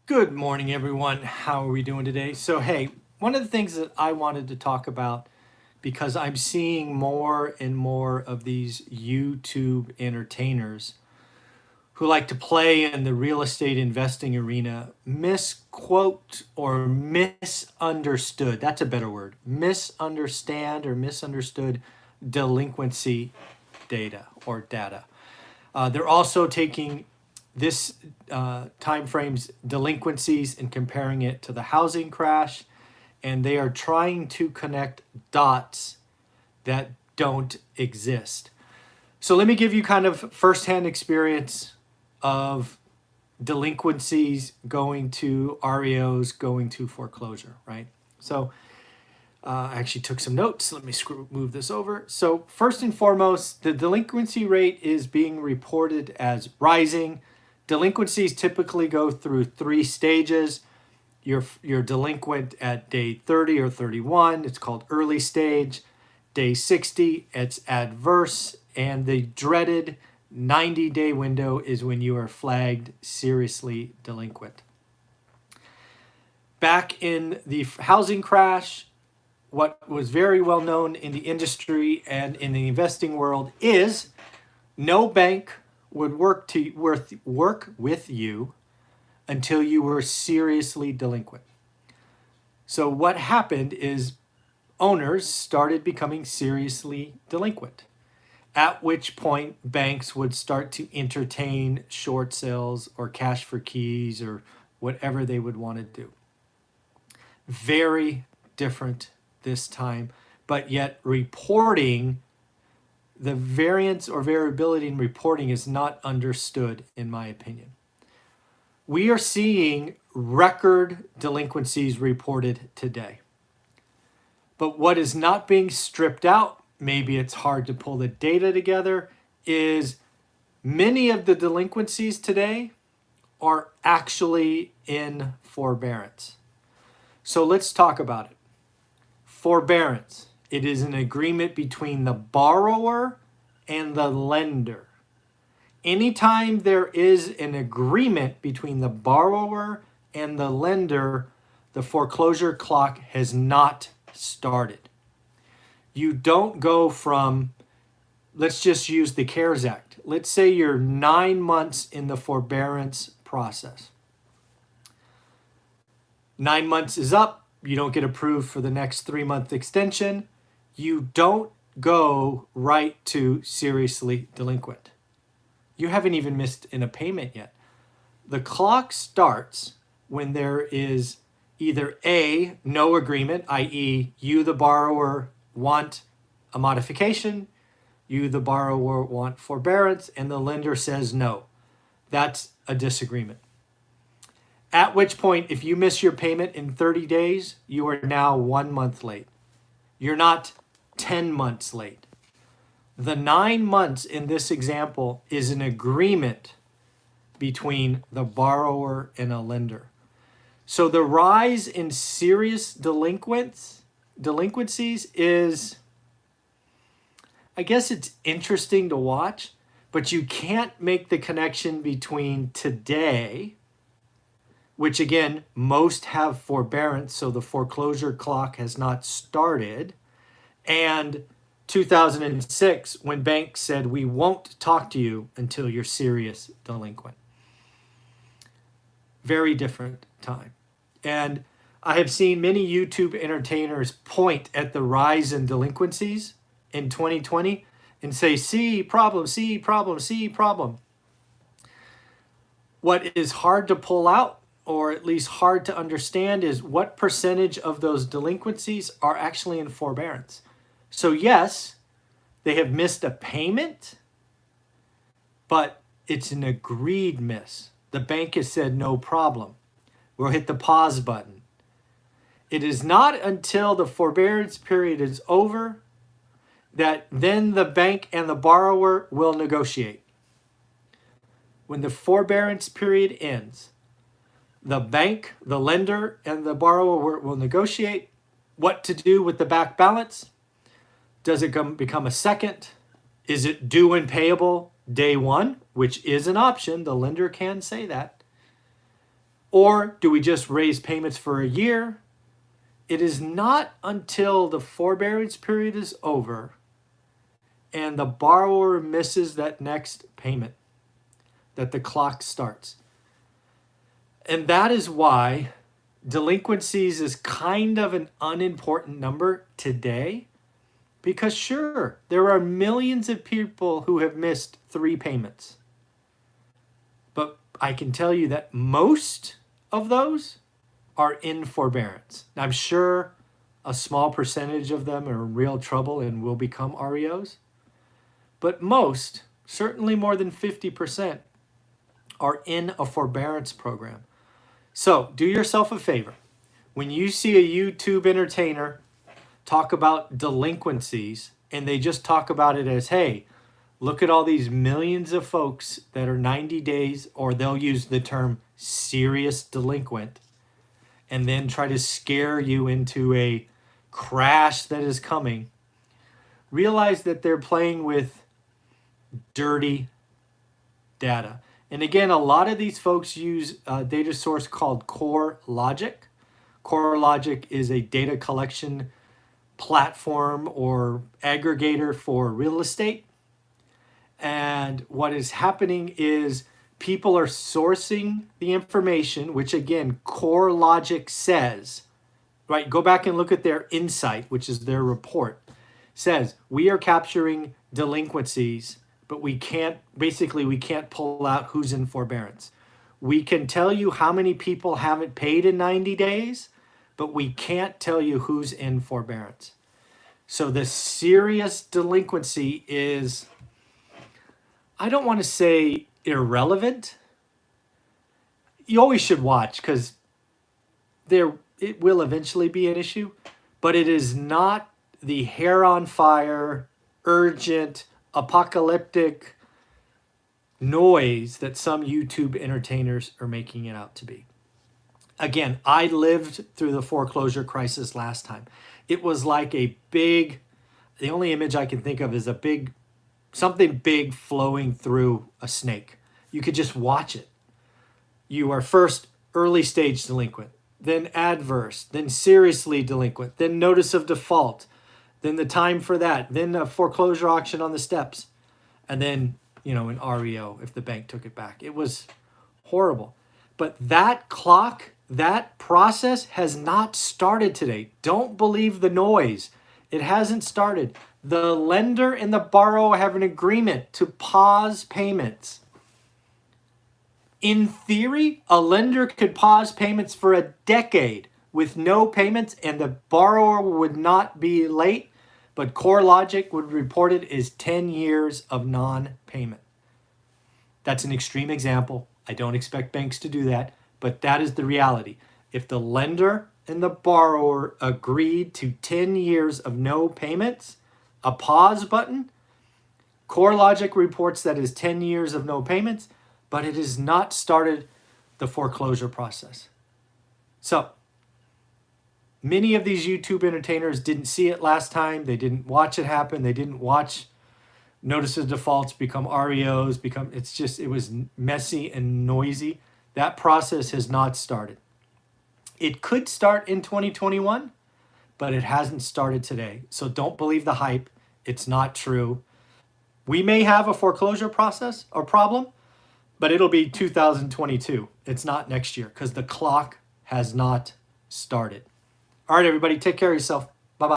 Good morning, everyone. How are we doing today? So, hey, one of the things that I wanted to talk about because I'm seeing more and more of these YouTube entertainers who like to play in the real estate investing arena misquote or misunderstood. That's a better word. Misunderstand or misunderstood delinquency data. They're also taking this time frame's delinquencies and comparing it to the housing crash, and they are trying to connect dots that don't exist. So let me give you kind of firsthand experience of delinquencies going to REOs, going to foreclosure, right? So I actually took some notes. Let me move this over. So first and foremost, the delinquency rate is being reported as rising. Delinquencies typically go through 3 stages. You're delinquent at day 30 or 31. It's called early stage. Day 60, it's adverse. And the dreaded 90-day window is when you are flagged seriously delinquent. Back in the housing crash, what was very well known in the industry and in the investing world is no bank would work with you until you were seriously delinquent. So what happened is owners started becoming seriously delinquent, at which point banks would start to entertain short sales or cash for keys or whatever they would want to do. Very different this time, but yet reporting, the variance or variability in reporting is not understood, in my opinion. We are seeing record delinquencies reported today. But what is not being stripped out, maybe it's hard to pull the data together, is many of the delinquencies today are actually in forbearance. So let's talk about it. Forbearance. It is an agreement between the borrower and the lender. Anytime there is an agreement between the borrower and the lender, the foreclosure clock has not started. You don't go from, let's just use the CARES Act. Let's say you're 9 months in the forbearance process. 9 months is up. You don't get approved for the next 3-month extension. You don't go right to seriously delinquent. You haven't even missed in a payment yet. The clock starts when there is either A, no agreement, i.e. you, the borrower, want a modification, you, the borrower, want forbearance, and the lender says no. That's a disagreement. At which point, if you miss your payment in 30 days, you are now 1 month late. You're not 10 months late. The 9 months in this example is an agreement between the borrower and a lender. So the rise in serious delinquencies is, I guess it's interesting to watch, but you can't make the connection between today, which again, most have forbearance, so the foreclosure clock has not started, and 2006, when banks said, we won't talk to you until you're serious delinquent. Very different time. And I have seen many YouTube entertainers point at the rise in delinquencies in 2020 and say, see problem, see problem, see problem. What is hard to pull out, or at least hard to understand, is what percentage of those delinquencies are actually in forbearance. So yes, they have missed a payment, but it's an agreed miss. The bank has said no problem. We'll hit the pause button. It is not until the forbearance period is over that then the bank and the borrower will negotiate. When the forbearance period ends, the bank, the lender, and the borrower will negotiate what to do with the back balance. Does it become a second? Is it due and payable day one, which is an option? The lender can say that. Or do we just raise payments for a year? It is not until the forbearance period is over and the borrower misses that next payment that the clock starts. And that is why delinquencies is kind of an unimportant number today, because sure, there are millions of people who have missed 3 payments. But I can tell you that most of those are in forbearance. Now, I'm sure a small percentage of them are in real trouble and will become REOs. But most, certainly more than 50%, are in a forbearance program. So do yourself a favor. When you see a YouTube entertainer talk about delinquencies and they just talk about it as, hey, look at all these millions of folks that are 90 days, or they'll use the term serious delinquent, and then try to scare you into a crash that is coming, realize that they're playing with dirty data. And again, a lot of these folks use a data source called CoreLogic. CoreLogic is a data collection platform or aggregator for real estate. And what is happening is people are sourcing the information, which again, CoreLogic says, right? Go back and look at their insight, which is their report, says we are capturing delinquencies, but we can't pull out who's in forbearance. We can tell you how many people haven't paid in 90 days, but we can't tell you who's in forbearance. So the serious delinquency is, I don't want to say irrelevant. You always should watch because it will eventually be an issue, but it is not the hair on fire, urgent, apocalyptic noise that some YouTube entertainers are making it out to be. Again, I lived through the foreclosure crisis last time. It was like the only image I can think of is something big flowing through a snake. You could just watch it. You are first early stage delinquent, then adverse, then seriously delinquent, then notice of default, then the time for that, then a foreclosure auction on the steps, and then, an REO if the bank took it back. It was horrible. But that clock, that process has not started today. Don't believe the noise. It hasn't started. The lender and the borrower have an agreement to pause payments. In theory, a lender could pause payments for a decade with no payments and the borrower would not be late, but CoreLogic would report it as 10 years of non-payment. That's an extreme example. I don't expect banks to do that, but that is the reality. If the lender and the borrower agreed to 10 years of no payments, a pause button, CoreLogic reports that is 10 years of no payments, but it has not started the foreclosure process. So many of these YouTube entertainers didn't see it last time. They didn't watch it happen. They didn't watch notice of defaults become REOs, it was messy and noisy. That process has not started. It could start in 2021, but it hasn't started today. So don't believe the hype. It's not true. We may have a foreclosure process or problem, but it'll be 2022. It's not next year because the clock has not started. All right, everybody, take care of yourself.